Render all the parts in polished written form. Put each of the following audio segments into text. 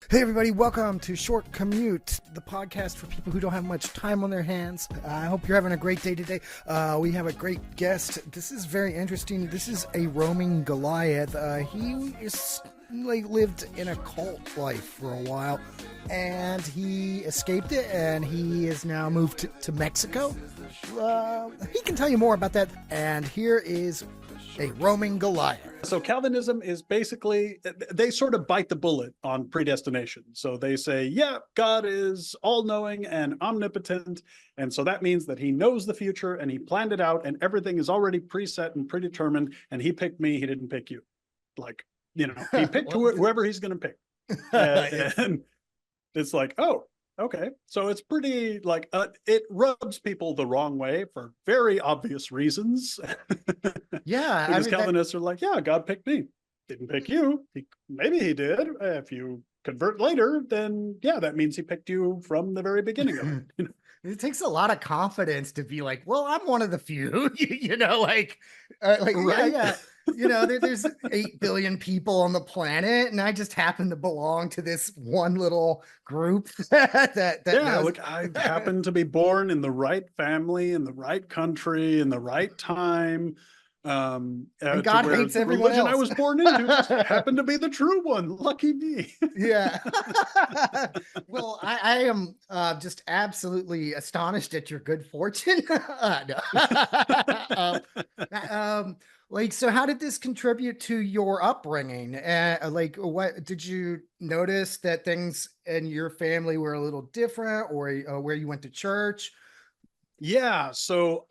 Hey everybody, welcome to Short Commute, the podcast for people who don't have much time on their hands. I hope you're having a great day today. We have a great guest. This is very interesting. This is a roaming Goliath. He is lived in a cult life for a while, and he escaped it, and he is now moved to Mexico. He can tell you more about that, and here is a roaming Goliath. So Calvinism is basically, they sort of bite the bullet on predestination. So they say, yeah, God is all-knowing and omnipotent. And so that means that he knows the future and he planned it out and everything is already preset and predetermined. And he picked me, he didn't pick you. Like, you know, he picked whoever he's going to pick. And it's like, oh, okay. So it's pretty like, it rubs people the wrong way for very obvious reasons. Yeah. Because Calvinists are like, yeah, God picked me. Didn't pick you. Maybe he did. If you convert later, then yeah, that means he picked you from the very beginning of it. It takes a lot of confidence to be like, well, I'm one of the few, right? Yeah. There's 8 billion people on the planet, and I just happen to belong to this one little group that knows. Look, I happen to be born in the right family, in the right country, in the right time. And God hates everyone religion else. I was born into just happened to be the true one. Lucky me. Yeah. Well, I am just absolutely astonished at your good fortune. So how did this contribute to your upbringing? What did you notice that things in your family were a little different, or where you went to church? Yeah. So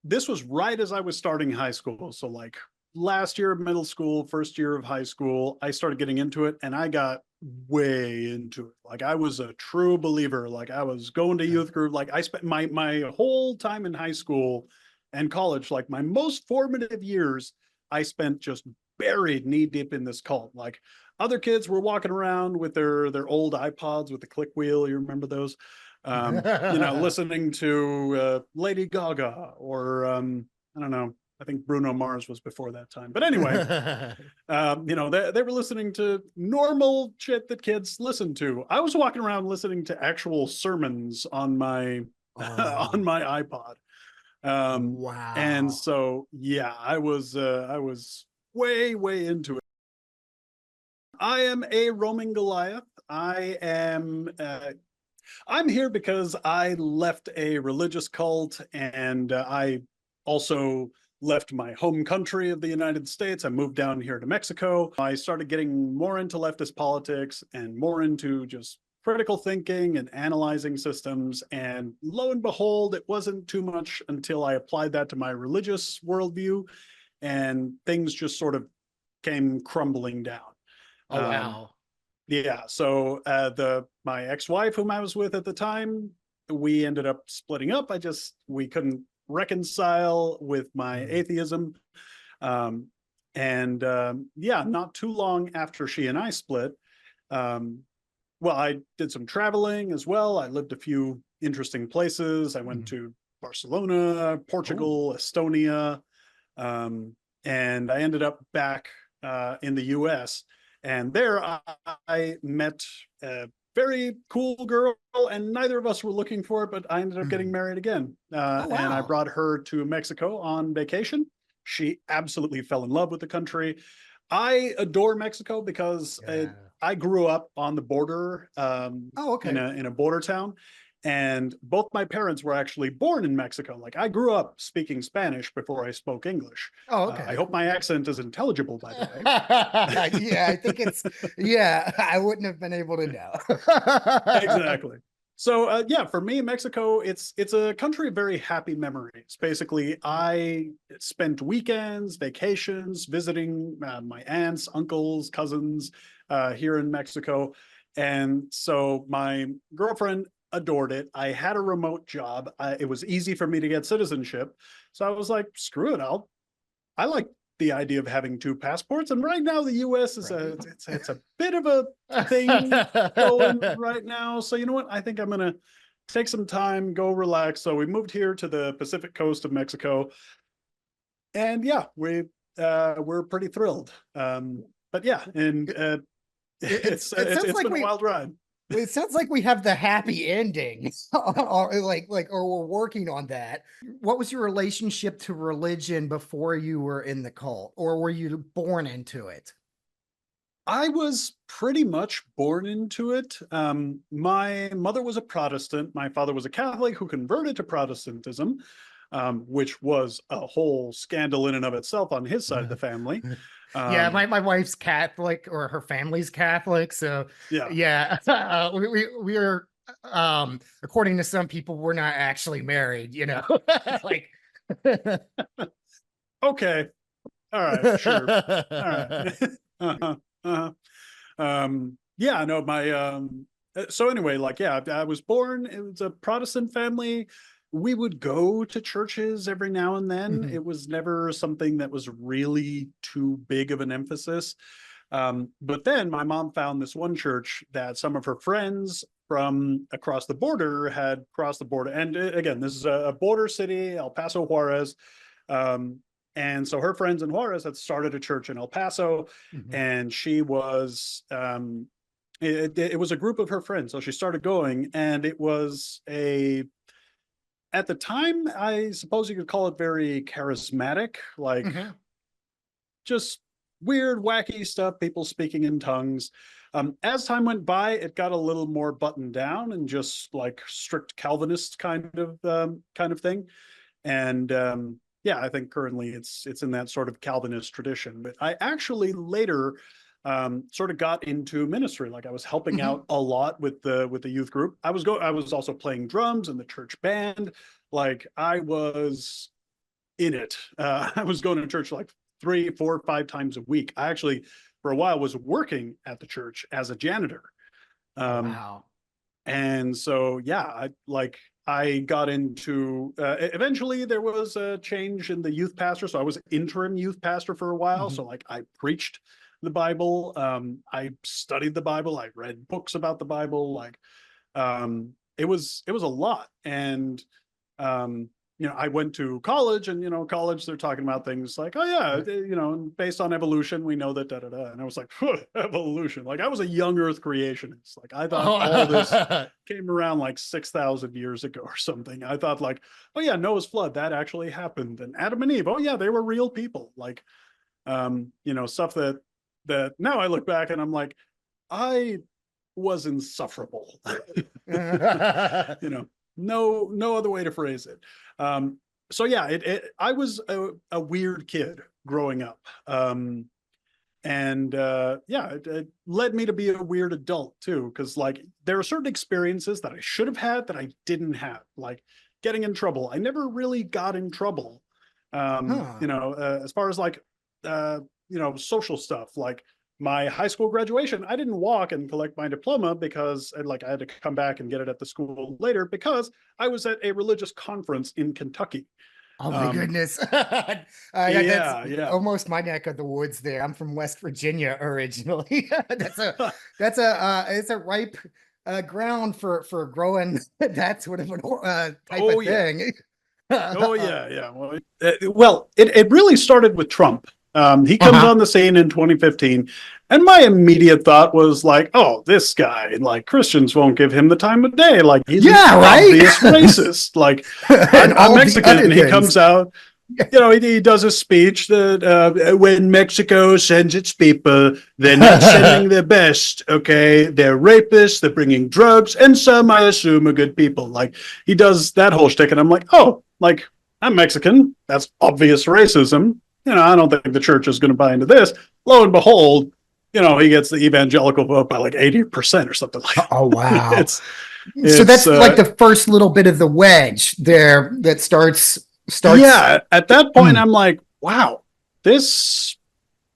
this was right as I was starting high school. So like last year of middle school, first year of high school, I started getting into it and I got way into it. Like I was a true believer. Like I was going to youth group. Like I spent my whole time in high school and college, like my most formative years, I spent just buried knee deep in this cult. Like other kids were walking around with their old iPods with the click wheel. You remember those? Listening to Lady Gaga or I don't know. I think Bruno Mars was before that time. But anyway, they were listening to normal shit that kids listen to. I was walking around listening to actual sermons on my on my iPod. Wow. And so, yeah, I was way into it. I am a roaming Goliath. I'm here because I left a religious cult and I also left my home country of the United States. I moved down here to Mexico. I started getting more into leftist politics and more into just critical thinking and analyzing systems. And lo and behold, it wasn't too much until I applied that to my religious worldview and things just sort of came crumbling down. Oh, wow. Yeah. So my ex-wife, whom I was with at the time, we ended up splitting up. We couldn't reconcile with my atheism. Not too long after she and I split, I did some traveling as well. I lived a few interesting places. I went to Barcelona, Portugal, Estonia, and I ended up back in the US. And there I met a very cool girl, and neither of us were looking for it, but I ended up getting married again. Wow. And I brought her to Mexico on vacation. She absolutely fell in love with the country. I adore Mexico because I grew up on the border in a border town. And both my parents were actually born in Mexico. Like I grew up speaking Spanish before I spoke English. Oh, okay. I hope my accent is intelligible, by the way. Yeah, I think I wouldn't have been able to know. Exactly. So for me, Mexico, it's a country of very happy memories. Basically, I spent weekends, vacations, visiting my aunts, uncles, cousins here in Mexico. And so my girlfriend adored it. I had a remote job. It was easy for me to get citizenship. So I was like, screw it. I like the idea of having 2 passports. And right now the US is it's a bit of a thing going right now. So you know what? I think I'm going to take some time, go relax. So we moved here to the Pacific coast of Mexico. And yeah, we're pretty thrilled. But yeah, and sounds it's like been a wild ride. it sounds like we have the happy ending, or we're working on that. What was your relationship to religion before you were in the cult, or were you born into it? I was pretty much born into it. My mother was a Protestant. My father was a Catholic who converted to Protestantism, which was a whole scandal in and of itself on his side of the family. Yeah, Um, my wife's Catholic, or her family's Catholic, so yeah. yeah, we are, according to some people, we're not actually married, like. Okay. All right. Sure. All right. uh-huh, uh-huh. Yeah. No. My. So anyway, like, yeah, I was born. It was a Protestant family. We would go to churches every now and then. Mhm. It was never something that was really too big of an emphasis. But then my mom found this one church that some of her friends from across the border had crossed the border. And again, this is a border city, El Paso, Juarez. Um, and so her friends in Juarez had started a church in El Paso, Mhm. and she was, it was a group of her friends. So she started going, and it was at the time, I suppose you could call it very charismatic, like Mhm. just weird, wacky stuff, people speaking in tongues. As time went by, it got a little more buttoned down and just like strict Calvinist kind of thing. And yeah, I think currently it's in that sort of Calvinist tradition. But I actually later sort of got into ministry. Like I was helping Mhm. out a lot with the youth group. I was also playing drums in the church band. Like I was in it. I was going to church like 3, 4, 5 times a week. I actually, for a while, was working at the church as a janitor. Oh, Um, wow. and so, yeah, I got into, eventually there was a change in the youth pastor. So I was interim youth pastor for a while. Mhm. So like I preached the Bible. I studied the Bible. I read books about the Bible. Like, it was a lot. And, um, I went to college, and, college, they're talking about things like, oh yeah, based on evolution, we know that da da da. And I was like, evolution. Like I was a young Earth creationist. Like I thought all this Oh. came around like 6,000 years ago or something. I thought like, oh yeah, Noah's flood, that actually happened. And Adam and Eve, oh yeah, they were real people. Like, stuff that now I look back and I'm like, I was insufferable. you know, no other way to phrase it. So yeah, I was a weird kid growing up. And yeah, it led me to be a weird adult too, because like there are certain experiences that I should have had that I didn't have, like getting in trouble. I never really got in trouble. Huh. As far as like social stuff, like my high school graduation, I didn't walk and collect my diploma because I had to come back and get it at the school later because I was at a religious conference in Kentucky. Oh my Um, goodness. Yeah, that's yeah, yeah. almost my neck of the woods there. I'm from West Virginia originally. That's it's a ripe ground for growing that sort of an type Oh of yeah. thing. Oh yeah, yeah. Well, it really started with Trump. He comes Uh-huh. on the scene in 2015, and my immediate thought was like, "Oh, this guy! Like Christians won't give him the time of day. Like he's an Yeah, right. obvious racist. Like And I'm all the Mexican, other and he things. comes out. He does a speech that when Mexico sends its people, they're not sending their best. Okay, they're rapists. They're bringing drugs, and some, I assume, are good people. Like he does that whole shtick, and I'm like, oh, like I'm Mexican. That's obvious racism. I don't think the church is going to buy into this. Lo and behold, he gets the evangelical vote by like 80% or something like Oh, that. wow. So It's that's like the first little bit of the wedge there that starts. yeah. At that point, I'm like, wow, this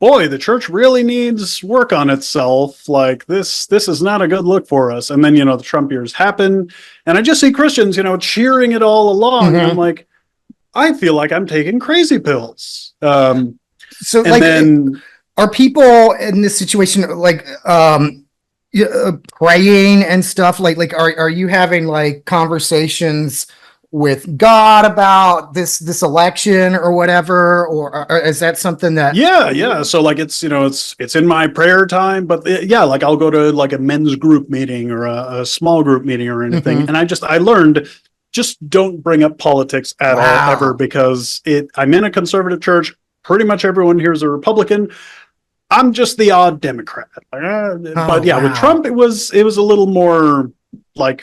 boy, the church really needs work on itself. Like this is not a good look for us. And then the Trump years happen, and I just see Christians, cheering it all along, and I'm Mhm. like, I feel like I'm taking crazy pills. So And like, then are people in this situation like praying and stuff? Like are you having like conversations with God about this election or whatever, or is that something that? Yeah. So like it's in my prayer time, but yeah, like I'll go to like a men's group meeting or a small group meeting or anything, Mhm. and I learned just don't bring up politics at all ever Wow. because I'm in a conservative church. Pretty much everyone here is a Republican. I'm just the odd Democrat. Oh But yeah, with wow. Trump, it was a little more like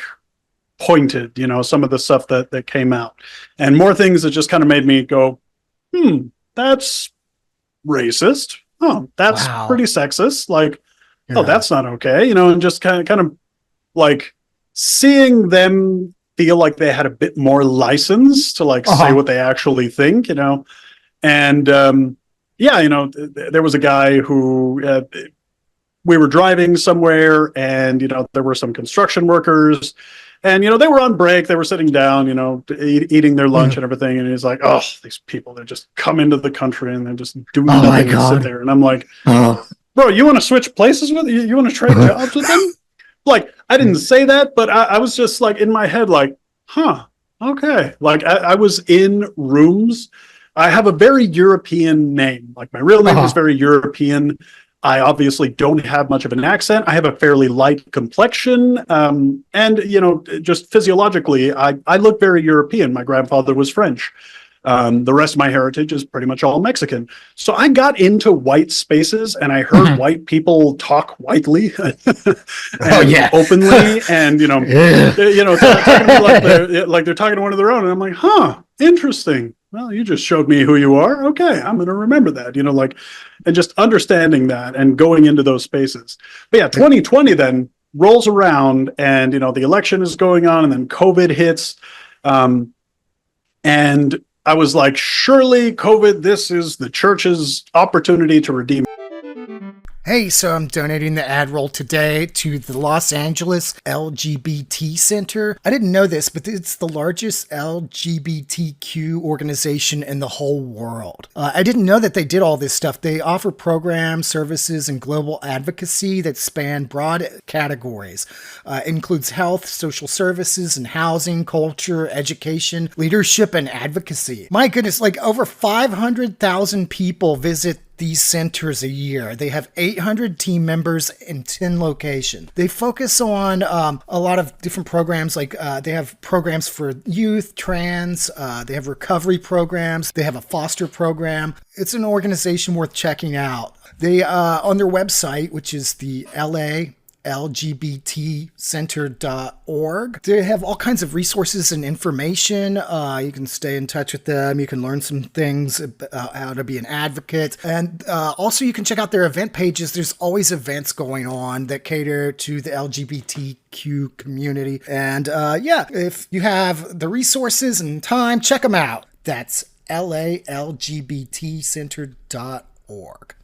pointed, some of the stuff that came out, and more things that just kind of made me go, that's racist. Oh, that's Wow. pretty sexist. Like, oh, Yeah. that's not okay, and just kind of like seeing them feel like they had a bit more license to like say Uh-huh. what they actually think, and yeah, there was a guy who we were driving somewhere, and there were some construction workers, and they were on break, they were sitting down, eating their lunch Mhm. and everything, and he's like, oh, these people, they just come into the country and they just do Oh my nothing and sit God. there, and I'm like, Oh. bro, you want to switch places with you want to trade jobs with them? Like, I didn't say that, but I was just like in my head like, huh, okay. Like I was in rooms. I have a very European name, like my real name is Uh-huh. very European. I obviously don't have much of an accent. I have a fairly light complexion, and just physiologically, I look very European. My grandfather was French. The rest of my heritage is pretty much all Mexican. So I got into white spaces and I heard Mhm. white people talk whitely Oh and yeah. openly, and Yeah. talking to me like they're talking to one of their own, and I'm like, huh, interesting. Well, you just showed me who you are. Okay, I'm going to remember that. Like, and just understanding that and going into those spaces. But yeah, 2020 then rolls around, and the election is going on, and then COVID hits. Um, and I was like, surely COVID, this is the church's opportunity to redeem. Hey, so I'm donating the ad roll today to the Los Angeles LGBT Center. I didn't know this, but it's the largest LGBTQ organization in the whole world. I didn't know that they did all this stuff. They offer programs, services, and global advocacy that span broad categories. It includes health, social services, and housing, culture, education, leadership, and advocacy. My goodness, like over 500,000 people visit these centers a year. They have 800 team members in 10 locations. They focus on a lot of different programs, like they have programs for youth, trans, they have recovery programs, they have a foster program. It's an organization worth checking out. They, on their website, which is the LA lgbtcenter.org. They have all kinds of resources and information. You can stay in touch with them. You can learn some things about how to be an advocate. And also you can check out their event pages. There's always events going on that cater to the LGBTQ community. And yeah, if you have the resources and time, check them out. That's LALGBTcenter.org.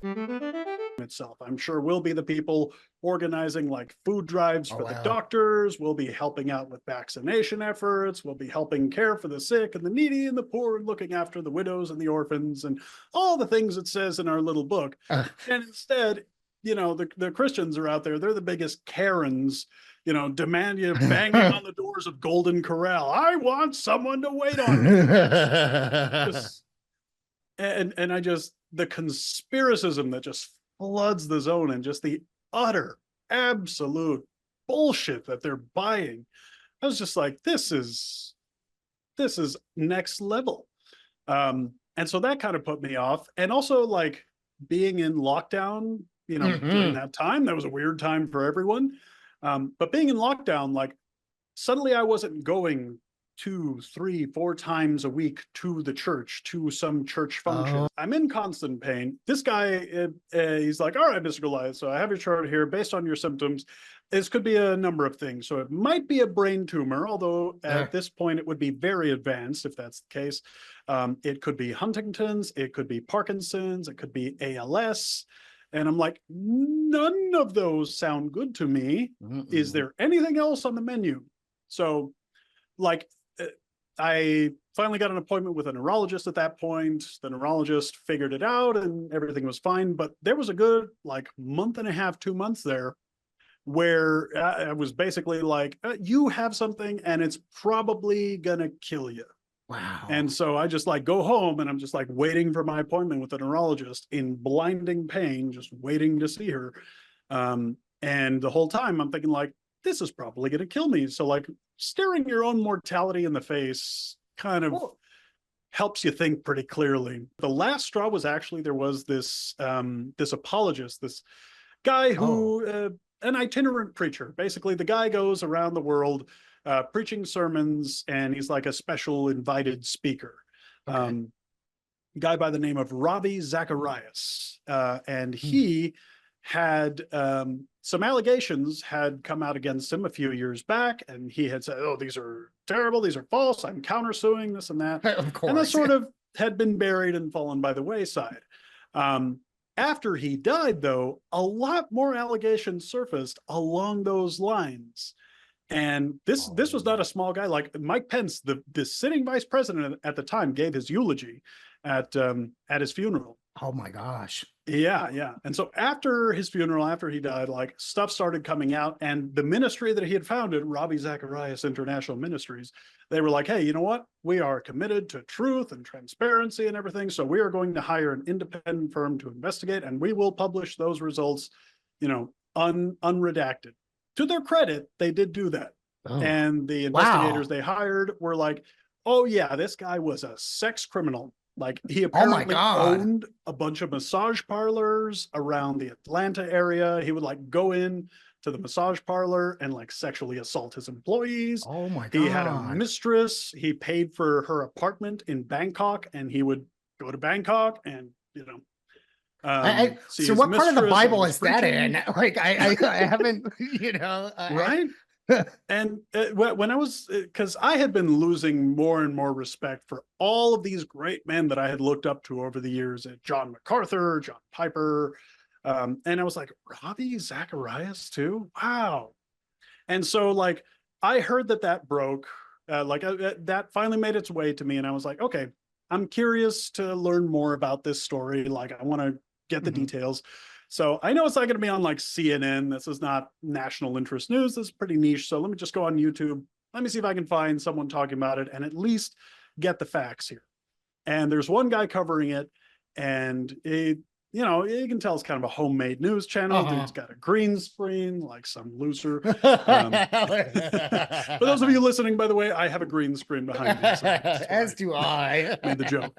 Itself, I'm sure we'll be the people organizing like food drives Oh, for the wow. doctors. We'll be helping out with vaccination efforts. We'll be helping care for the sick and the needy and the poor, and looking after the widows and the orphans and all the things it says in our little book. And instead, the Christians are out there. They're the biggest Karens, demand you banging on the doors of Golden Corral. I want someone to wait on me. Just, and I just, the conspiracism that just floods the zone, and just the utter absolute bullshit that they're buying. I was just like, this is next level. And so that kind of put me off. And also like being in lockdown, during Mhm. that time, that was a weird time for everyone. But being in lockdown, like suddenly I wasn't going 2, 3, 4 times a week to the church, to some church function. Oh. I'm in constant pain. This guy, he's like, all right, Mr. Goliath, so I have your chart here. Based on your symptoms, this could be a number of things. So it might be a brain tumor, although at this point it would be very advanced if that's the case. It could be Huntington's, it could be Parkinson's, it could be ALS. And I'm like, none of those sound good to me. Is there anything else on the menu? So like I finally got an appointment with a neurologist at that point. The neurologist figured it out and everything was fine. But there was a good like month and a half, 2 months there where I was basically like, you have something and it's probably gonna kill you. Wow. And so I just like go home and I'm just like waiting for my appointment with the neurologist in blinding pain, just waiting to see her. And the whole time I'm thinking like, this is probably going to kill me. So like staring your own mortality in the face kind of Well, helps you think pretty clearly. The last straw was actually there was this apologist, this guy oh, who an itinerant preacher. Basically, the guy goes around the world preaching sermons, and he's like a special invited speaker. okay. Guy by the name of Ravi Zacharias, and Hmm. he had some allegations had come out against him a few years back, and he had said, "Oh, these are terrible. These are false. I'm countersuing this and that," Of and that course. sort of had been buried and fallen by the wayside. Um, After he died, though, a lot more allegations surfaced along those lines. And this was not Oh. a small guy. Like Mike Pence, the sitting vice president at the time, gave his eulogy at his funeral. Oh my gosh. Yeah, yeah. And so after his funeral, after he died, like stuff started coming out, and the ministry that he had founded, Ravi Zacharias International Ministries, they were like, "Hey, you know what? We are committed to truth and transparency and everything. So we are going to hire an independent firm to investigate, and we will publish those results, unredacted." To their credit, they did do that. Oh, And the wow. investigators they hired were like, "Oh yeah, this guy was a sex criminal. Like he Oh my apparently God. owned a bunch of massage parlors around the Atlanta area. He would like go in to the massage parlor and like sexually assault his employees. Oh my He had a God. mistress. He paid for her apartment in Bangkok, and he would go to Bangkok and see So his what part of the mistress while Bible he's is that preaching. in? Like, I haven't, Right. And when I was, because I had been losing more and more respect for all of these great men that I had looked up to over the years, John MacArthur, John Piper, and I was like, Ravi Zacharias too? Wow. And so like I heard that broke, that finally made its way to me, and I was like, okay, I'm curious to learn more about this story. Like I want to get the Mhm. details. So I know it's not going to be on like CNN. This is not national interest news. This is pretty niche. So let me just go on YouTube. Let me see if I can find someone talking about it and at least get the facts here. And there's one guy covering it, and you can tell it's kind of a homemade news channel. Uh-huh. Dude's got a green screen, like some loser. For those of you listening, by the way, I have a green screen behind me, so that's why As do I. I made the joke.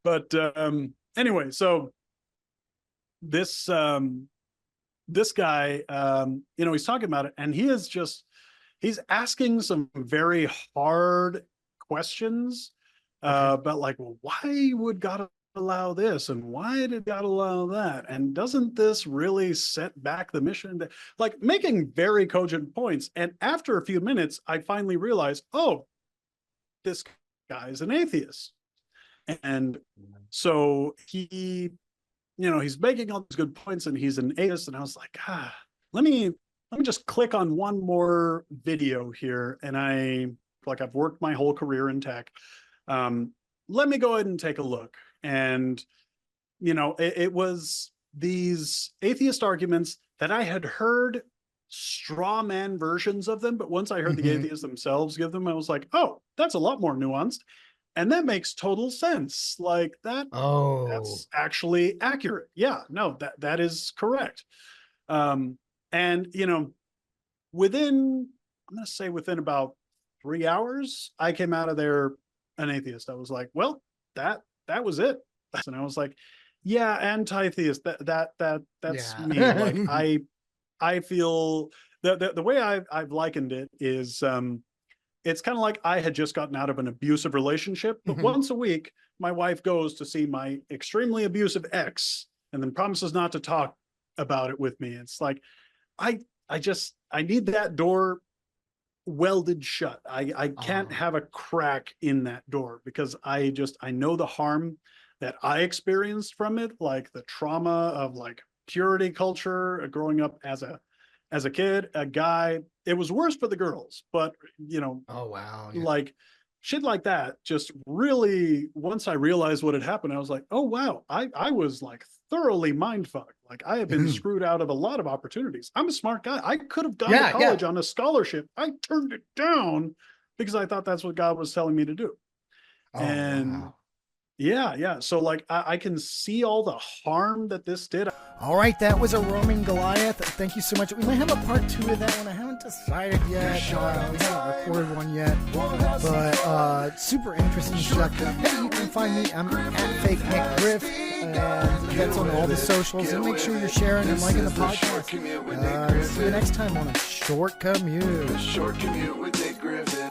But anyway, so this this guy, he's talking about it, and he's asking some very hard questions Okay. about like, well, why would God allow this, and why did God allow that, and doesn't this really set back the mission? Like making very cogent points. And after a few minutes, I finally realized, oh, this guy is an atheist, and so he's making all these good points, and he's an atheist. And I was like, let me just click on one more video here. And I've worked my whole career in tech. Let me go ahead and take a look. And, it was these atheist arguments that I had heard straw man versions of them. But once I heard the Mhm. atheists themselves give them, I was like, oh, that's a lot more nuanced. And that makes total sense. Like Oh. that's actually accurate. Yeah, no, that is correct. Um, and I'm going to say within about 3 hours, I came out of there an atheist. I was like, well, that was it. And I was like, yeah, anti-theist. That's Yeah. me. Like I feel the way I've likened it is it's kind of like I had just gotten out of an abusive relationship, but Mhm. once a week, my wife goes to see my extremely abusive ex and then promises not to talk about it with me. It's like I I need that door welded shut. I can't Oh. have a crack in that door because I know the harm that I experienced from it, like the trauma of like purity culture growing up as a kid, a guy. It was worse for the girls, but Oh wow. Yeah. like shit like that just really, once I realized what had happened, I was like, oh, wow, I was like thoroughly mind fucked. Like I have been screwed out of a lot of opportunities. I'm a smart guy. I could have gone to college on a scholarship. I turned it down because I thought that's what God was telling me to do. Oh, And wow. yeah. So like I can see all the harm that this did. All right, that was a Roaming Goliath. Thank you so much. We might have a part 2 of that one. I haven't decided yet. We haven't recorded one yet. But super interesting stuff. Hey, you can find me. I'm at Fake Nick Griff. And that's on all the socials. And make sure you're sharing and liking the podcast. See you next time on A Short Commute. Short Commute with Nick Griffin.